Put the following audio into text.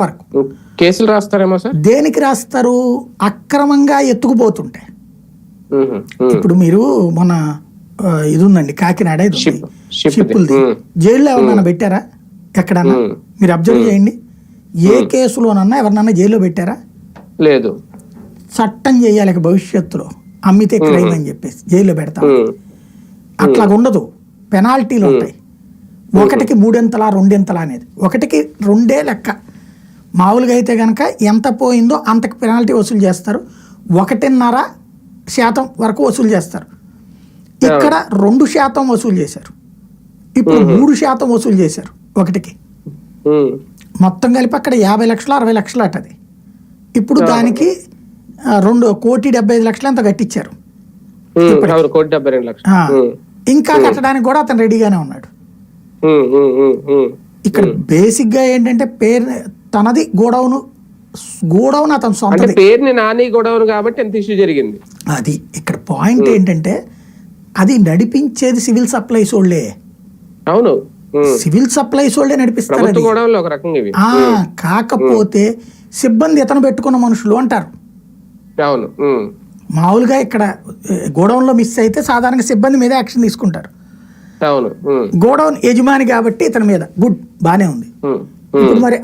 వరకు కేసులు రాస్తారేమో సార్. దేనికి రాస్తారు? అక్రమంగా ఎత్తుకుపోతుంటే. ఇప్పుడు మీరు మన ఇది ఉందండి కాకినాడ, షిప్పులది జైల్లో ఎవరినైనా పెట్టారా? ఎక్కడన్నా మీరు అబ్జర్వ్ చేయండి. ఏ కేసులోనన్నా ఎవరినన్నా జైల్లో పెట్టారా? లేదు. చట్టం చేయాలి భవిష్యత్తులో, అమ్మితే క్రైమ్ అని చెప్పేసి జైల్లో పెడతాం. అట్లా ఉండదు, పెనాల్టీలు ఉంటాయి. ఒకటికి 3 2 అనేది, ఒకటికి 2 లెక్క. మామూలుగా అయితే కనుక ఎంత పోయిందో అంతకు పెనాల్టీ వసూలు చేస్తారు, 1.5% వరకు వసూలు చేస్తారు. ఇక్కడ 2% వసూలు చేశారు, ఇప్పుడు 3% వసూలు చేశారు ఒకటికి. మొత్తం కలిపి అక్కడ 50 లక్షలు 60 లక్షలు అటది. ఇప్పుడు దానికి 2,75,00,000 అంత కట్టించారు. ఇంకా కట్టడానికి కూడా అతను రెడీగానే ఉన్నాడు. ఇక్కడ బేసిక్ గా ఏంటంటే పేరు తనది, గోడౌన్ అతను సొంత పేరుని నాని గోడౌన్ కాబట్టి ఎంత ఇష్యూ జరిగింది. అది ఇక్కడ పాయింట్ ఏంటంటే అది నడిపించేది సివిల్ సప్లైస్ వాళ్ళే. అవును, సివిల్ సప్లైస్ వాళ్ళే నడిపిస్తారు. కాకపోతే సిబ్బంది ఇతను పెట్టుకున్న మనుషులు అంటారు. అవును, మామూలుగా ఇక్కడ గోడౌన్ లో మిస్ అయితే సాధారణంగా సిబ్బంది మీద యాక్షన్ తీసుకుంటారు. అవును, గోడౌన్ యజమాని కాబట్టి ఇతని మీద గుడ్ బానే ఉంది. ఇప్పుడు మరి